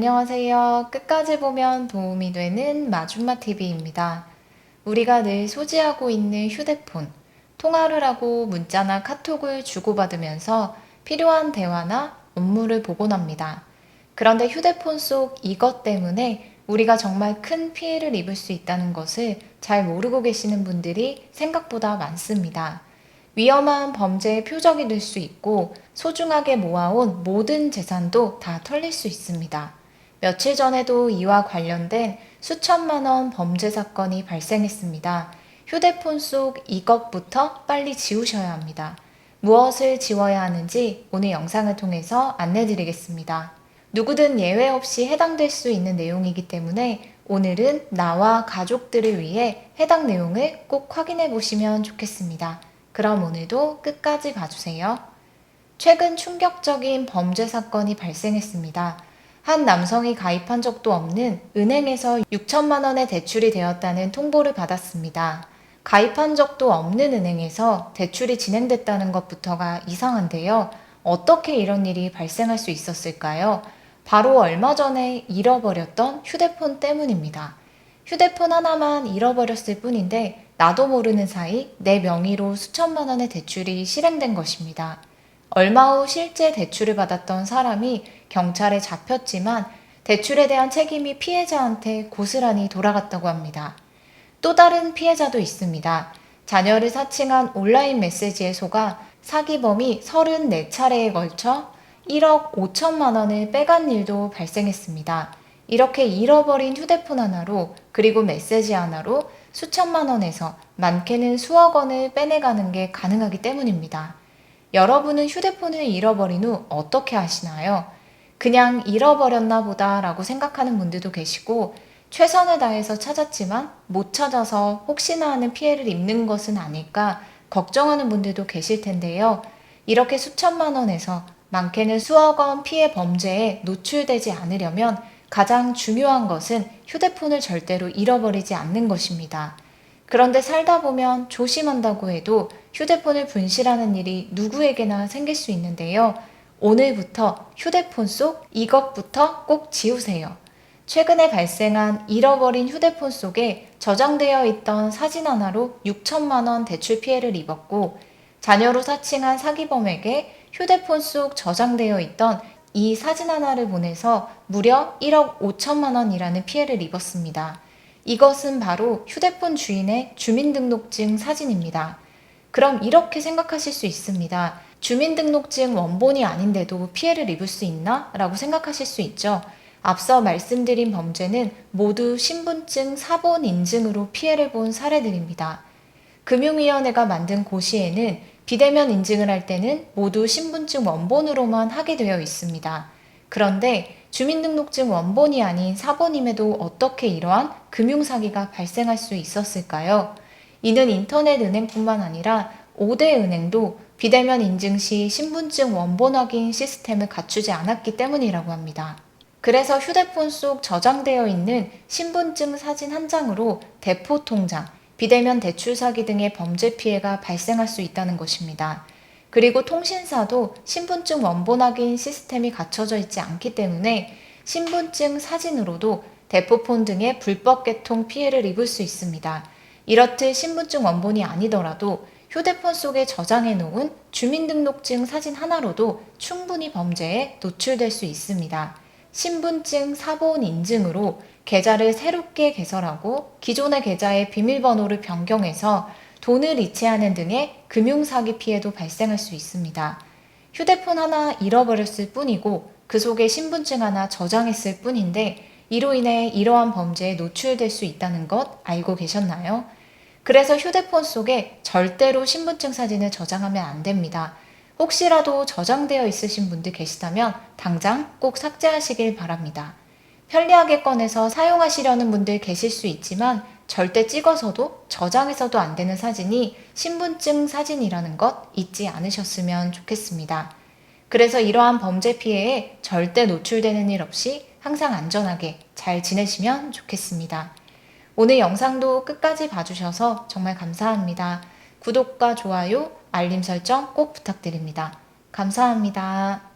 안녕하세요. 끝까지 보면 도움이 되는 마줌마TV입니다. 우리가 늘 소지하고 있는 휴대폰, 통화를 하고 문자나 카톡을 주고받으면서 필요한 대화나 업무를 보곤 합니다. 그런데 휴대폰 속 이것 때문에 우리가 정말 큰 피해를 입을 수 있다는 것을 잘 모르고 계시는 분들이 생각보다 많습니다. 위험한 범죄의 표적이 될 수 있고 소중하게 모아온 모든 재산도 다 털릴 수 있습니다. 며칠 전에도 이와 관련된 수천만 원 범죄 사건이 발생했습니다. 휴대폰 속 이것부터 빨리 지우셔야 합니다. 무엇을 지워야 하는지 오늘 영상을 통해서 안내드리겠습니다. 누구든 예외 없이 해당될 수 있는 내용이기 때문에 오늘은 나와 가족들을 위해 해당 내용을 꼭 확인해 보시면 좋겠습니다. 그럼 오늘도 끝까지 봐주세요. 최근 충격적인 범죄 사건이 발생했습니다. 한 남성이 가입한 적도 없는 은행에서 6천만 원의 대출이 되었다는 통보를 받았습니다. 가입한 적도 없는 은행에서 대출이 진행됐다는 것부터가 이상한데요. 어떻게 이런 일이 발생할 수 있었을까요? 바로 얼마 전에 잃어버렸던 휴대폰 때문입니다. 휴대폰 하나만 잃어버렸을 뿐인데 나도 모르는 사이 내 명의로 수천만 원의 대출이 실행된 것입니다. 얼마 후 실제 대출을 받았던 사람이 경찰에 잡혔지만 대출에 대한 책임이 피해자한테 고스란히 돌아갔다고 합니다. 또 다른 피해자도 있습니다. 자녀를 사칭한 온라인 메시지에 속아 사기범이 34차례에 걸쳐 1억 5천만 원을 빼간 일도 발생했습니다. 이렇게 잃어버린 휴대폰 하나로 그리고 메시지 하나로 수천만 원에서 많게는 수억 원을 빼내가는 게 가능하기 때문입니다. 여러분은 휴대폰을 잃어버린 후 어떻게 하시나요? 그냥 잃어버렸나 보다 라고 생각하는 분들도 계시고 최선을 다해서 찾았지만 못 찾아서 혹시나 하는 피해를 입는 것은 아닐까 걱정하는 분들도 계실 텐데요. 이렇게 수천만 원에서 많게는 수억 원 피해 범죄에 노출되지 않으려면 가장 중요한 것은 휴대폰을 절대로 잃어버리지 않는 것입니다. 그런데 살다 보면 조심한다고 해도 휴대폰을 분실하는 일이 누구에게나 생길 수 있는데요. 오늘부터 휴대폰 속 이것부터 꼭 지우세요. 최근에 발생한 잃어버린 휴대폰 속에 저장되어 있던 사진 하나로 6천만 원 대출 피해를 입었고 자녀로 사칭한 사기범에게 휴대폰 속 저장되어 있던 이 사진 하나를 보내서 무려 1억 5천만 원이라는 피해를 입었습니다. 이것은 바로 휴대폰 주인의 주민등록증 사진입니다. 그럼 이렇게 생각하실 수 있습니다. 주민등록증 원본이 아닌데도 피해를 입을 수 있나? 라고 생각하실 수 있죠. 앞서 말씀드린 범죄는 모두 신분증 사본 인증으로 피해를 본 사례들입니다. 금융위원회가 만든 고시에는 비대면 인증을 할 때는 모두 신분증 원본으로만 하게 되어 있습니다. 그런데 주민등록증 원본이 아닌 사본임에도 어떻게 이러한 금융사기가 발생할 수 있었을까요? 이는 인터넷 은행뿐만 아니라 5대 은행도 비대면 인증 시 신분증 원본 확인 시스템을 갖추지 않았기 때문이라고 합니다. 그래서 휴대폰 속 저장되어 있는 신분증 사진 한 장으로 대포 통장, 비대면 대출 사기 등의 범죄 피해가 발생할 수 있다는 것입니다. 그리고 통신사도 신분증 원본 확인 시스템이 갖춰져 있지 않기 때문에 신분증 사진으로도 대포폰 등의 불법 개통 피해를 입을 수 있습니다. 이렇듯 신분증 원본이 아니더라도 휴대폰 속에 저장해 놓은 주민등록증 사진 하나로도 충분히 범죄에 노출될 수 있습니다. 신분증 사본 인증으로 계좌를 새롭게 개설하고 기존의 계좌의 비밀번호를 변경해서 돈을 이체하는 등의 금융사기 피해도 발생할 수 있습니다. 휴대폰 하나 잃어버렸을 뿐이고 그 속에 신분증 하나 저장했을 뿐인데 이로 인해 이러한 범죄에 노출될 수 있다는 것 알고 계셨나요? 그래서 휴대폰 속에 절대로 신분증 사진을 저장하면 안 됩니다. 혹시라도 저장되어 있으신 분들 계시다면 당장 꼭 삭제하시길 바랍니다. 편리하게 꺼내서 사용하시려는 분들 계실 수 있지만 절대 찍어서도 저장해서도 안 되는 사진이 신분증 사진이라는 것 잊지 않으셨으면 좋겠습니다. 그래서 이러한 범죄 피해에 절대 노출되는 일 없이 항상 안전하게 잘 지내시면 좋겠습니다. 오늘 영상도 끝까지 봐주셔서 정말 감사합니다. 구독과 좋아요, 알림 설정 꼭 부탁드립니다. 감사합니다.